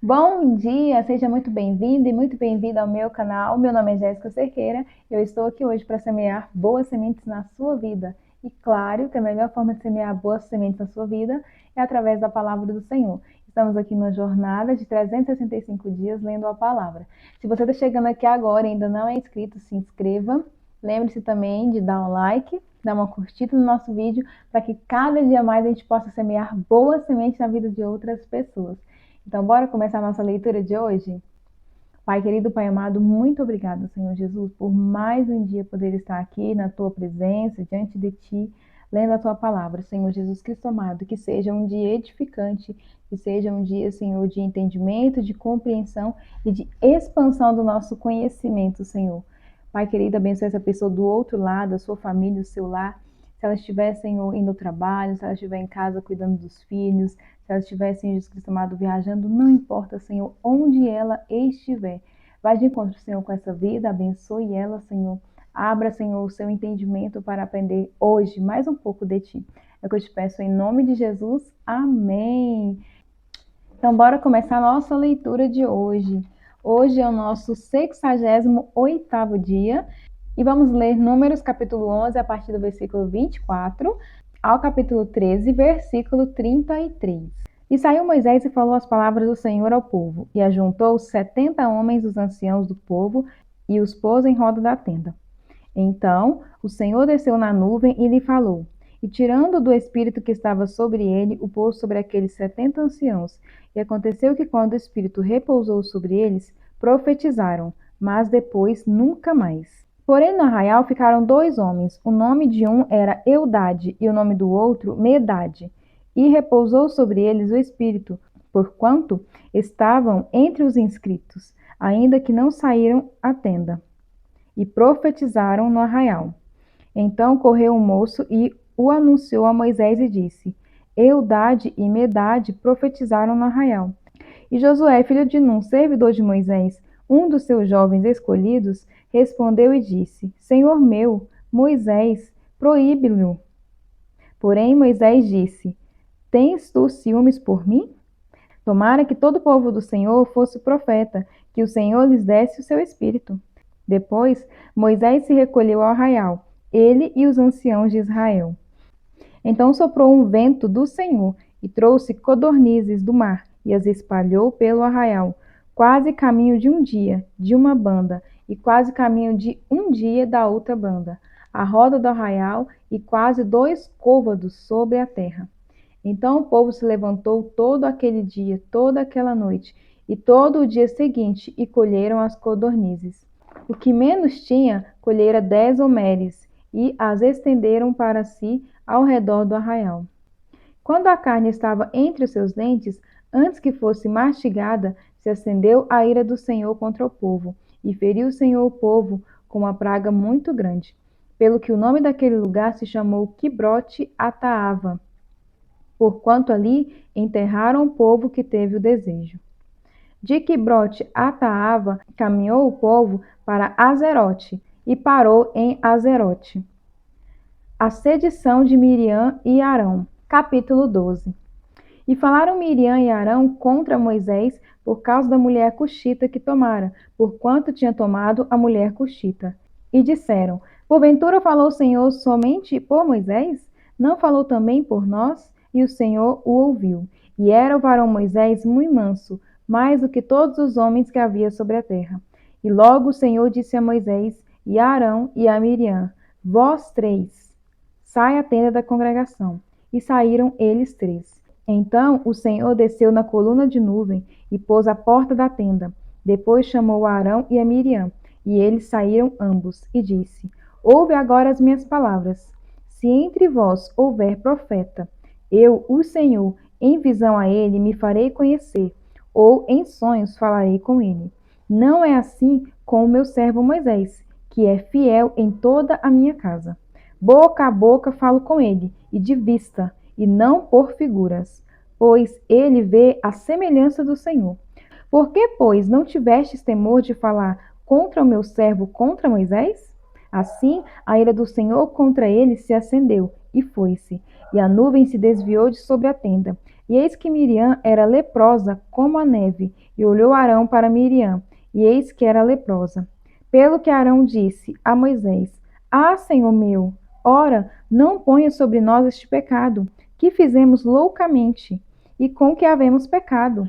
Bom dia, seja muito bem-vindo e muito bem-vinda ao meu canal. Meu nome é Jéssica Cerqueira e eu estou aqui hoje para semear boas sementes na sua vida. E claro que a melhor forma de semear boas sementes na sua vida é através da palavra do Senhor. Estamos aqui numa jornada de 365 dias lendo a palavra. Se você está chegando aqui agora e ainda não é inscrito, se inscreva. Lembre-se também de dar um like, dar uma curtida no nosso vídeo para que cada dia mais a gente possa semear boas sementes na vida de outras pessoas. Então, bora começar a nossa leitura de hoje? Pai querido, Pai amado, muito obrigado, Senhor Jesus, por mais um dia poder estar aqui na Tua presença, diante de Ti, lendo a Tua palavra. Senhor Jesus Cristo amado, que seja um dia edificante, que seja um dia, Senhor, de entendimento, de compreensão e de expansão do nosso conhecimento, Senhor. Pai querido, abençoe essa pessoa do outro lado, a sua família, o seu lar. Se ela estiver, Senhor, indo ao trabalho, se ela estiver em casa cuidando dos filhos, se ela estiver, Senhor Jesus Cristo amado, viajando, não importa, Senhor, onde ela estiver. Vai de encontro, Senhor, com essa vida, abençoe ela, Senhor. Abra, Senhor, o seu entendimento para aprender hoje mais um pouco de Ti. É o que eu te peço em nome de Jesus. Amém. Então, bora começar a nossa leitura de hoje. Hoje é o nosso 68º dia e vamos ler Números capítulo 11 a partir do versículo 24 ao capítulo 13, versículo 33. E saiu Moisés e falou as palavras do Senhor ao povo, e ajuntou 70 homens dos anciãos do povo e os pôs em roda da tenda. Então o Senhor desceu na nuvem e lhe falou, e tirando do espírito que estava sobre ele, o pôs sobre aqueles 70 anciãos. E aconteceu que quando o espírito repousou sobre eles, profetizaram, mas depois nunca mais. Porém no arraial ficaram 2 homens, o nome de um era Eudade e o nome do outro Medade. E repousou sobre eles o espírito, porquanto estavam entre os inscritos, ainda que não saíram à tenda. E profetizaram no arraial. Então correu um moço e o anunciou a Moisés e disse: Eudade e Medade profetizaram no arraial. E Josué, filho de Num, servidor de Moisés, um dos seus jovens escolhidos, respondeu e disse: Senhor meu, Moisés, proíbe-lhe. Porém Moisés disse: Tens tu ciúmes por mim? Tomara que todo o povo do Senhor fosse profeta, que o Senhor lhes desse o seu espírito. Depois Moisés se recolheu ao arraial, ele e os anciãos de Israel. Então soprou um vento do Senhor e trouxe codornizes do mar e as espalhou pelo arraial, quase caminho de um dia de uma banda e quase caminho de um dia da outra banda, a roda do arraial e quase 2 côvados sobre a terra. Então o povo se levantou todo aquele dia, toda aquela noite e todo o dia seguinte e colheram as codornizes. O que menos tinha, colhera 10 homeres e as estenderam para si ao redor do arraial. Quando a carne estava entre os seus dentes, antes que fosse mastigada, se acendeu a ira do Senhor contra o povo, e feriu o Senhor o povo com uma praga muito grande, pelo que o nome daquele lugar se chamou Quibrote Ataava, porquanto ali enterraram o povo que teve o desejo. De Quibrote Ataava caminhou o povo para Azerote e parou em Azerote. A sedição de Miriam e Arão. Capítulo 12. E falaram Miriam e Arão contra Moisés por causa da mulher cuxita que tomara, porquanto tinha tomado a mulher cuxita. E disseram: Porventura falou o Senhor somente por Moisés? Não falou também por nós? E o Senhor o ouviu. E era o varão Moisés muito manso, mais do que todos os homens que havia sobre a terra. E logo o Senhor disse a Moisés, e a Arão e a Miriam: Vós 3, sai à tenda da congregação. E saíram eles 3. Então o Senhor desceu na coluna de nuvem e pôs a porta da tenda. Depois chamou a Arão e a Miriam, e eles saíram ambos, e disse: Ouve agora as minhas palavras. Se entre vós houver profeta, eu, o Senhor, em visão a ele me farei conhecer, ou em sonhos falarei com ele. Não é assim com o meu servo Moisés, que é fiel em toda a minha casa. Boca a boca falo com ele, e de vista, e não por figuras, pois ele vê a semelhança do Senhor. Por que, pois, não tivestes temor de falar contra o meu servo, contra Moisés? Assim, a ira do Senhor contra ele se acendeu, e foi-se, e a nuvem se desviou de sobre a tenda. E eis que Miriam era leprosa como a neve, e olhou Arão para Miriam, e eis que era leprosa. Pelo que Arão disse a Moisés: Ah, Senhor meu, ora, não ponha sobre nós este pecado, que fizemos loucamente, e com que havemos pecado.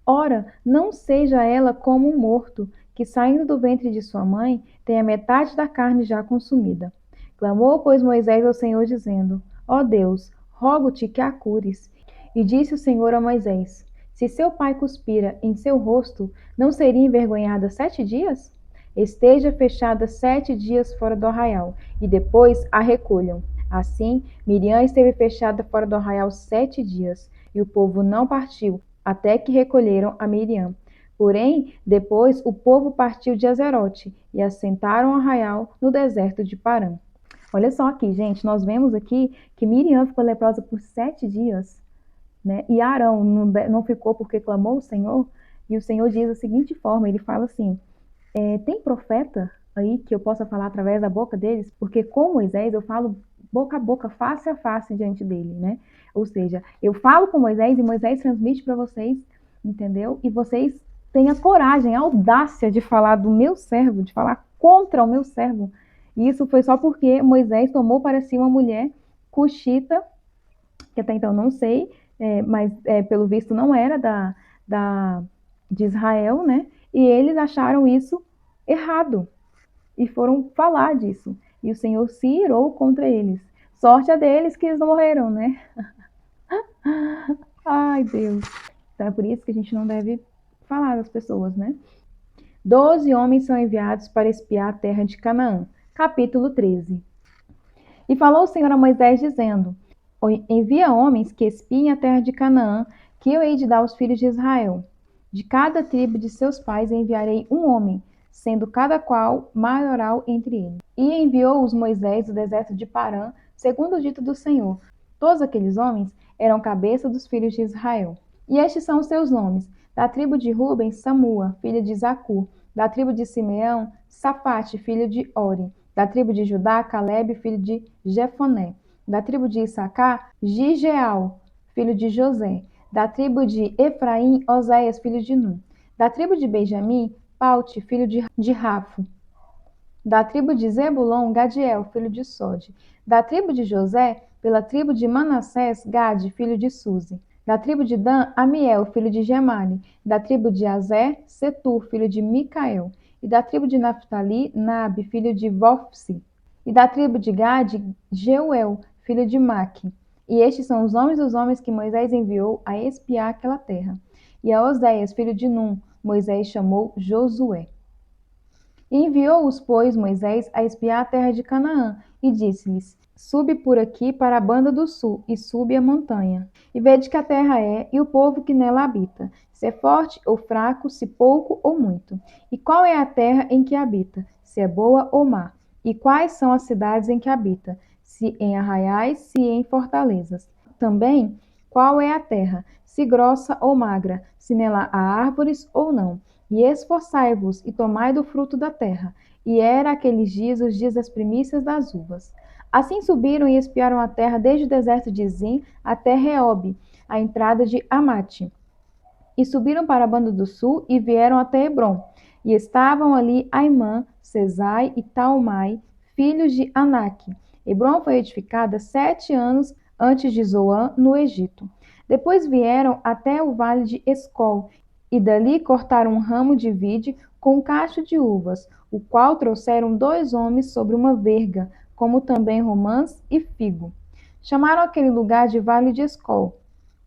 Ora, não seja ela como um morto, que saindo do ventre de sua mãe, tem a metade da carne já consumida. Clamou, pois, Moisés ao Senhor, dizendo: Ó Deus, rogo-te que a cures. E disse o Senhor a Moisés: Se seu pai cuspira em seu rosto, não seria envergonhada 7 dias? Esteja fechada 7 dias fora do arraial, e depois a recolham. Assim, Miriam esteve fechada fora do arraial 7 dias, e o povo não partiu, até que recolheram a Miriam. Porém, depois o povo partiu de Azerote, e assentaram o arraial no deserto de Parã. Olha só aqui, gente, nós vemos aqui que Miriam ficou leprosa por 7 dias, né? E Arão não ficou porque clamou o Senhor. E o Senhor diz da seguinte forma, ele fala assim, tem profeta aí que eu possa falar através da boca deles? Porque com Moisés eu falo boca a boca, face a face diante dele, né? Ou seja, eu falo com Moisés e Moisés transmite para vocês, entendeu? E vocês têm a coragem, a audácia de falar do meu servo, de falar contra o meu servo. E isso foi só porque Moisés tomou para si uma mulher cuxita, que até então não sei, mas pelo visto não era de Israel, né? E eles acharam isso errado e foram falar disso. E o Senhor se irou contra eles. Sorte a deles que eles não morreram, né? Ai, Deus. Então é por isso que a gente não deve falar das pessoas, né? 12 homens são enviados para espiar a terra de Canaã. Capítulo 13. E falou o Senhor a Moisés, dizendo: Envia homens que espiem a terra de Canaã, que eu hei de dar aos filhos de Israel. De cada tribo de seus pais enviarei um homem, sendo cada qual maioral entre eles. E enviou-os Moisés do deserto de Parã, segundo o dito do Senhor. Todos aqueles homens eram cabeça dos filhos de Israel. E estes são os seus nomes: da tribo de Ruben, Samua, filho de Zacur; da tribo de Simeão, Safate, filho de Ori; da tribo de Judá, Calebe, filho de Jefoné; da tribo de Issacar, Gigeal, filho de José; da tribo de Efraim, Oséias, filho de Nun; da tribo de Benjamim, Paute, filho de Rafo; da tribo de Zebulon, Gadiel, filho de Sode; da tribo de José, pela tribo de Manassés, Gade, filho de Suzi; da tribo de Dan, Amiel, filho de Gemali; da tribo de Azer, Setur, filho de Micael; e da tribo de Naphtali, Nabe, filho de Vofsi; e da tribo de Gade, Jeuel, filho de Maque. E estes são os nomes dos homens que Moisés enviou a espiar aquela terra. E a Oséias, filho de Num, Moisés chamou Josué. E enviou-os, pois, Moisés a espiar a terra de Canaã, e disse-lhes: Sube por aqui para a banda do sul, e sube a montanha. E vede que a terra é, e o povo que nela habita, se é forte ou fraco, se pouco ou muito. E qual é a terra em que habita, se é boa ou má. E quais são as cidades em que habita, se em arraiais, se em fortalezas. Também, qual é a terra, se grossa ou magra, se nela há árvores ou não. E esforçai-vos e tomai do fruto da terra. E era aqueles dias os dias das primícias das uvas. Assim subiram e espiaram a terra desde o deserto de Zim até Reob, a entrada de Amate. E subiram para a banda do sul e vieram até Hebrom. E estavam ali Aimã, Sesai e Talmai, filhos de Anak. Hebrom foi edificada 7 anos antes de Zoan, no Egito. Depois vieram até o vale de Escol, e dali cortaram um ramo de vide com um cacho de uvas, o qual trouxeram 2 homens sobre uma verga, como também romãs e figo. Chamaram aquele lugar de Vale de Escol,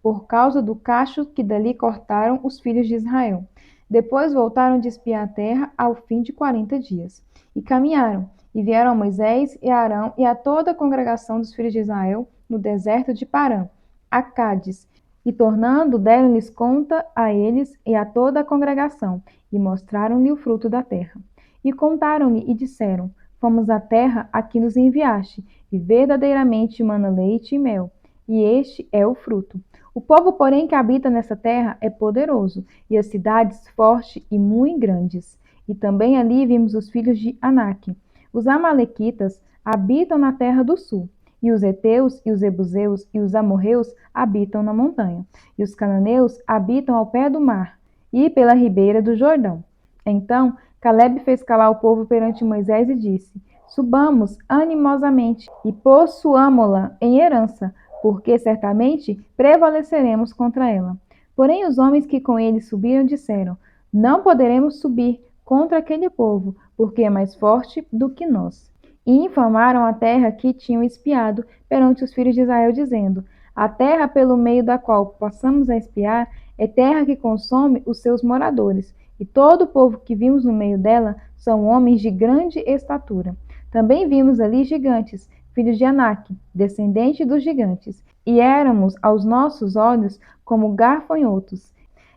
por causa do cacho que dali cortaram os filhos de Israel. Depois voltaram de espiar a terra ao fim de 40 dias. E caminharam, e vieram a Moisés e a Arão e a toda a congregação dos filhos de Israel no deserto de Parã, a Cádiz. E tornando, deram-lhes conta a eles e a toda a congregação, e mostraram-lhe o fruto da terra. E contaram-lhe e disseram: Fomos à terra a que nos enviaste, e verdadeiramente mana leite e mel, e este é o fruto. O povo, porém, que habita nessa terra é poderoso, e as cidades fortes e muito grandes. E também ali vimos os filhos de Anak. Os amalequitas habitam na terra do sul. E os heteus, e os ebuseus, e os amorreus habitam na montanha. E os cananeus habitam ao pé do mar, e pela ribeira do Jordão. Então Caleb fez calar o povo perante Moisés e disse: Subamos animosamente e possuamo-la em herança, porque certamente prevaleceremos contra ela. Porém os homens que com ele subiram disseram: Não poderemos subir contra aquele povo, porque é mais forte do que nós. E infamaram a terra que tinham espiado perante os filhos de Israel, dizendo: A terra pelo meio da qual passamos a espiar é terra que consome os seus moradores, e todo o povo que vimos no meio dela são homens de grande estatura. Também vimos ali gigantes, filhos de Anak, descendente dos gigantes, e éramos aos nossos olhos como gafanhotos,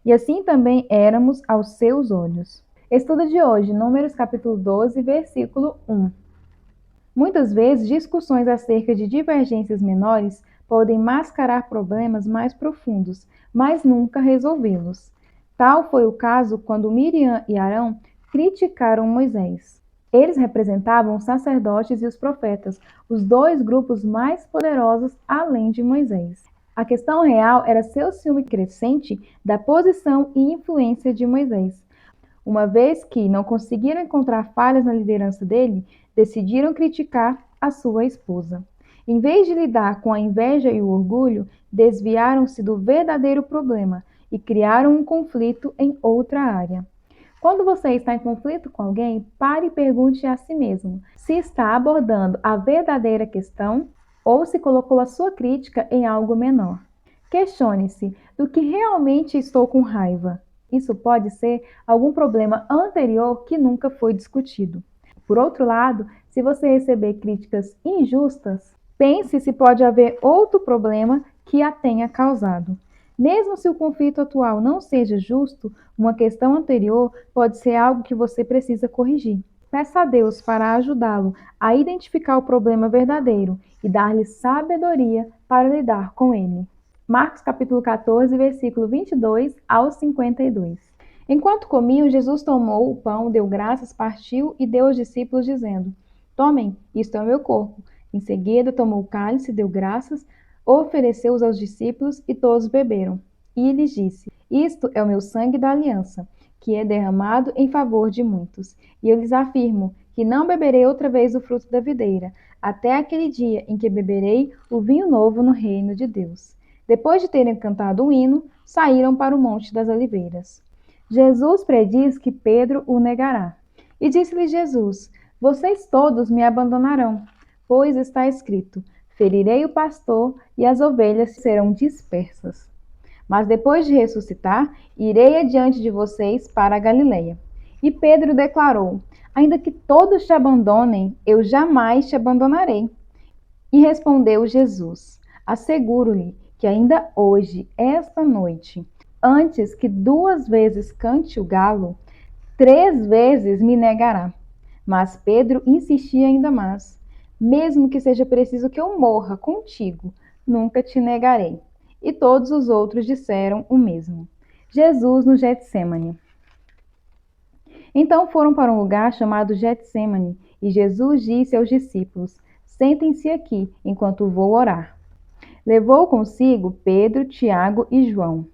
e assim também éramos aos seus olhos. Estudo de hoje, Números capítulo 12, versículo 1. Muitas vezes, discussões acerca de divergências menores podem mascarar problemas mais profundos, mas nunca resolvê-los. Tal foi o caso quando Miriam e Arão criticaram Moisés. Eles representavam os sacerdotes e os profetas, os dois grupos mais poderosos além de Moisés. A questão real era seu ciúme crescente da posição e influência de Moisés. Uma vez que não conseguiram encontrar falhas na liderança dele, decidiram criticar a sua esposa. Em vez de lidar com a inveja e o orgulho, desviaram-se do verdadeiro problema e criaram um conflito em outra área. Quando você está em conflito com alguém, pare e pergunte a si mesmo se está abordando a verdadeira questão ou se colocou a sua crítica em algo menor. Questione-se: do que realmente estou com raiva? Isso pode ser algum problema anterior que nunca foi discutido. Por outro lado, se você receber críticas injustas, pense se pode haver outro problema que a tenha causado. Mesmo se o conflito atual não seja justo, uma questão anterior pode ser algo que você precisa corrigir. Peça a Deus para ajudá-lo a identificar o problema verdadeiro e dar-lhe sabedoria para lidar com ele. Marcos capítulo 14, versículo 22 ao 52. Enquanto comiam, Jesus tomou o pão, deu graças, partiu e deu aos discípulos, dizendo: Tomem, isto é o meu corpo. Em seguida, tomou o cálice, deu graças, ofereceu-os aos discípulos e todos beberam. E lhes disse: Isto é o meu sangue da aliança, que é derramado em favor de muitos. E eu lhes afirmo que não beberei outra vez o fruto da videira, até aquele dia em que beberei o vinho novo no reino de Deus. Depois de terem cantado um hino, saíram para o Monte das Oliveiras. Jesus prediz que Pedro o negará. E disse-lhe Jesus: Vocês todos me abandonarão, pois está escrito: Ferirei o pastor e as ovelhas serão dispersas. Mas depois de ressuscitar, irei adiante de vocês para a Galileia. E Pedro declarou: Ainda que todos te abandonem, eu jamais te abandonarei. E respondeu Jesus: Asseguro-lhe que ainda hoje, esta noite, antes que 2 vezes cante o galo, 3 vezes me negará. Mas Pedro insistia ainda mais: Mesmo que seja preciso que eu morra contigo, nunca te negarei. E todos os outros disseram o mesmo. Jesus no Getsêmani. Então foram para um lugar chamado Getsêmani, e Jesus disse aos discípulos: Sentem-se aqui, enquanto vou orar. Levou consigo Pedro, Tiago e João.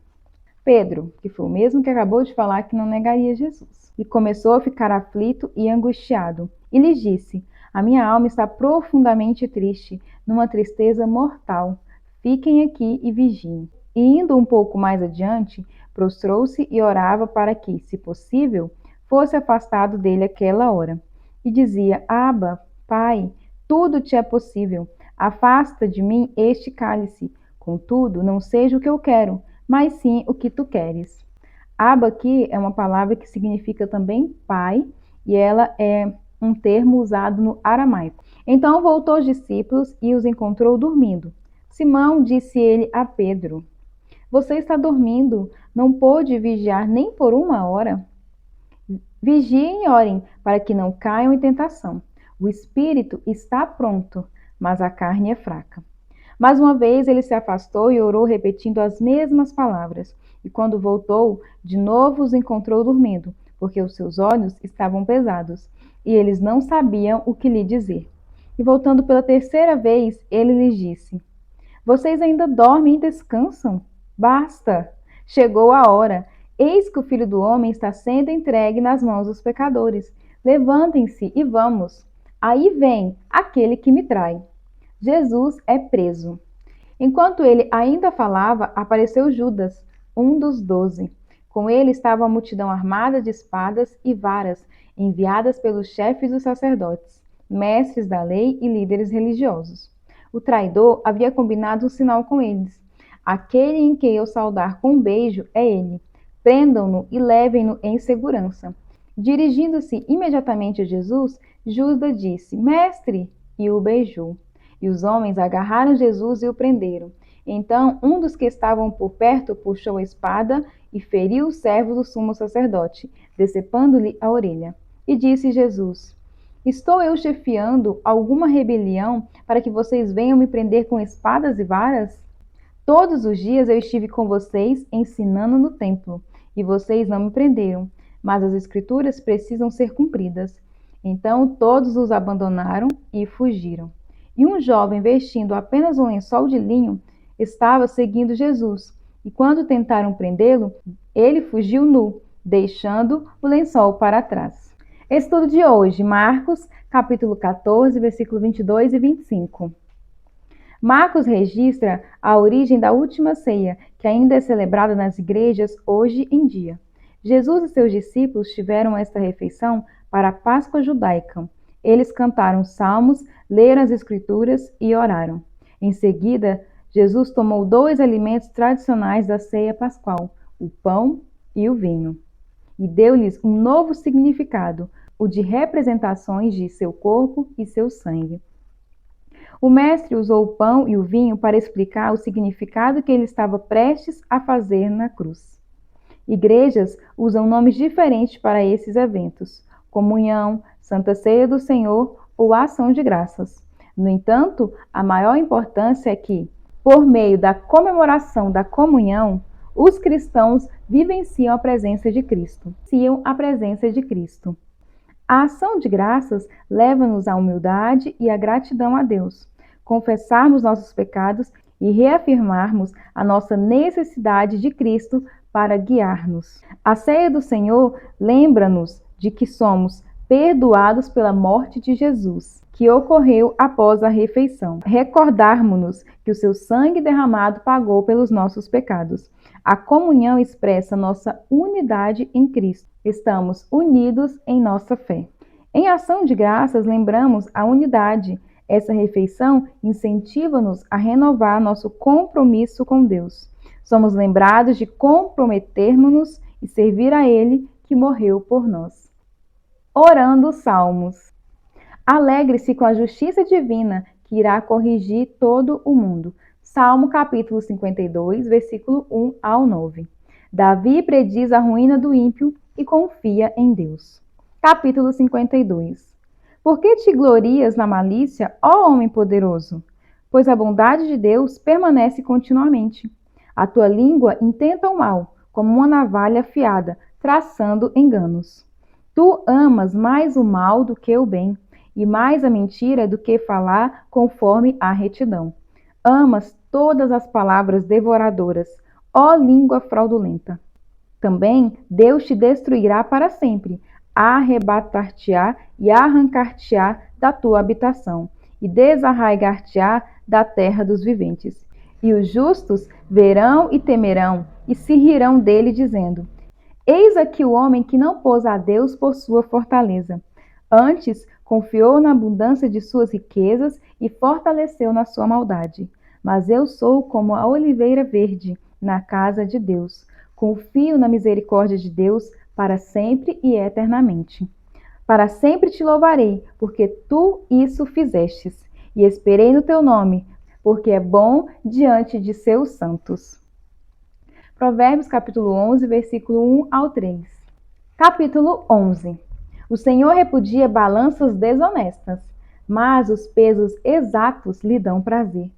Pedro, que foi o mesmo que acabou de falar que não negaria Jesus, e começou a ficar aflito e angustiado, e lhes disse: A minha alma está profundamente triste, numa tristeza mortal. Fiquem aqui e vigiem. E indo um pouco mais adiante, prostrou-se e orava para que, se possível, fosse afastado dele aquela hora. E dizia: Abba, Pai, tudo te é possível. Afasta de mim este cálice. Contudo, não seja o que eu quero, mas sim o que tu queres. Abba aqui é uma palavra que significa também pai, e ela é um termo usado no aramaico. Então voltou aos discípulos e os encontrou dormindo. Simão, disse ele a Pedro: Você está dormindo? Não pôde vigiar nem por 1 hora? Vigiem e orem, para que não caiam em tentação. O espírito está pronto, mas a carne é fraca. Mais uma vez ele se afastou e orou repetindo as mesmas palavras. E quando voltou, de novo os encontrou dormindo, porque os seus olhos estavam pesados, e eles não sabiam o que lhe dizer. E voltando pela terceira vez, ele lhes disse: Vocês ainda dormem e descansam? Basta! Chegou a hora. Eis que o Filho do Homem está sendo entregue nas mãos dos pecadores. Levantem-se e vamos. Aí vem aquele que me trai. Jesus é preso. Enquanto ele ainda falava, apareceu Judas, um dos 12. Com ele estava a multidão armada de espadas e varas, enviadas pelos chefes dos sacerdotes, mestres da lei e líderes religiosos. O traidor havia combinado um sinal com eles. Aquele em quem eu saudar com um beijo é ele. Prendam-no e levem-no em segurança. Dirigindo-se imediatamente a Jesus, Judas disse: Mestre! E o beijou. E os homens agarraram Jesus e o prenderam. Então um dos que estavam por perto puxou a espada e feriu o servo do sumo sacerdote, decepando-lhe a orelha. E disse Jesus: Estou eu chefiando alguma rebelião para que vocês venham me prender com espadas e varas? Todos os dias eu estive com vocês ensinando no templo, e vocês não me prenderam, mas as escrituras precisam ser cumpridas. Então todos os abandonaram e fugiram. E um jovem vestindo apenas um lençol de linho estava seguindo Jesus, e quando tentaram prendê-lo, ele fugiu nu, deixando o lençol para trás. Estudo de hoje, Marcos, capítulo 14, versículo 22 e 25. Marcos registra a origem da última ceia, que ainda é celebrada nas igrejas hoje em dia. Jesus e seus discípulos tiveram esta refeição para a Páscoa judaica. Eles cantaram salmos, leram as escrituras e oraram. Em seguida, Jesus tomou 2 alimentos tradicionais da ceia pascual, o pão e o vinho, e deu-lhes um novo significado, o de representações de seu corpo e seu sangue. O mestre usou o pão e o vinho para explicar o significado que ele estava prestes a fazer na cruz. Igrejas usam nomes diferentes para esses eventos: comunhão, Santa Ceia do Senhor ou Ação de Graças. No entanto, a maior importância é que, por meio da comemoração da comunhão, os cristãos vivenciam a presença de Cristo. A ação de graças leva-nos à humildade e à gratidão a Deus, confessarmos nossos pecados e reafirmarmos a nossa necessidade de Cristo para guiar-nos. A ceia do Senhor lembra-nos de que somos perdoados pela morte de Jesus, que ocorreu após a refeição. Recordarmos-nos que o seu sangue derramado pagou pelos nossos pecados. A comunhão expressa nossa unidade em Cristo. Estamos unidos em nossa fé. Em ação de graças, lembramos a unidade. Essa refeição incentiva-nos a renovar nosso compromisso com Deus. Somos lembrados de comprometermos-nos e servir a Ele que morreu por nós. Orando os Salmos. Alegre-se com a justiça divina que irá corrigir todo o mundo. Salmo capítulo 52, versículo 1 ao 9. Davi prediz a ruína do ímpio e confia em Deus. Capítulo 52. Por que te glorias na malícia, ó homem poderoso? Pois a bondade de Deus permanece continuamente. A tua língua intenta o mal, como uma navalha afiada, traçando enganos. Tu amas mais o mal do que o bem, e mais a mentira do que falar conforme a retidão. Amas todas as palavras devoradoras, ó língua fraudulenta. Também Deus te destruirá para sempre, arrebatar-te-á e arrancar-te-á da tua habitação, e desarraigar-te-á da terra dos viventes. E os justos verão e temerão, e se rirão dele, dizendo: Eis aqui o homem que não pôs a Deus por sua fortaleza. Antes, confiou na abundância de suas riquezas e fortaleceu na sua maldade. Mas eu sou como a oliveira verde na casa de Deus. Confio na misericórdia de Deus para sempre e eternamente. Para sempre te louvarei, porque tu isso fizestes, e esperei no teu nome, porque é bom diante de seus santos. Provérbios capítulo 11, versículo 1 ao 3. Capítulo 11. O Senhor repudia balanças desonestas, mas os pesos exatos lhe dão prazer.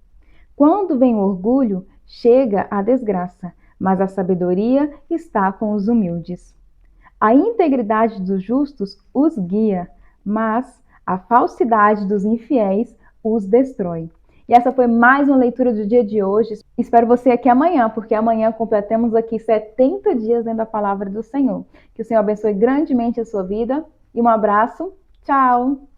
Quando vem o orgulho, chega a desgraça, mas a sabedoria está com os humildes. A integridade dos justos os guia, mas A falsidade dos infiéis os destrói. E essa foi mais uma leitura do dia de hoje. Espero você aqui amanhã, porque amanhã completamos aqui 70 dias dentro da palavra do Senhor. Que o Senhor abençoe grandemente a sua vida. E um abraço. Tchau!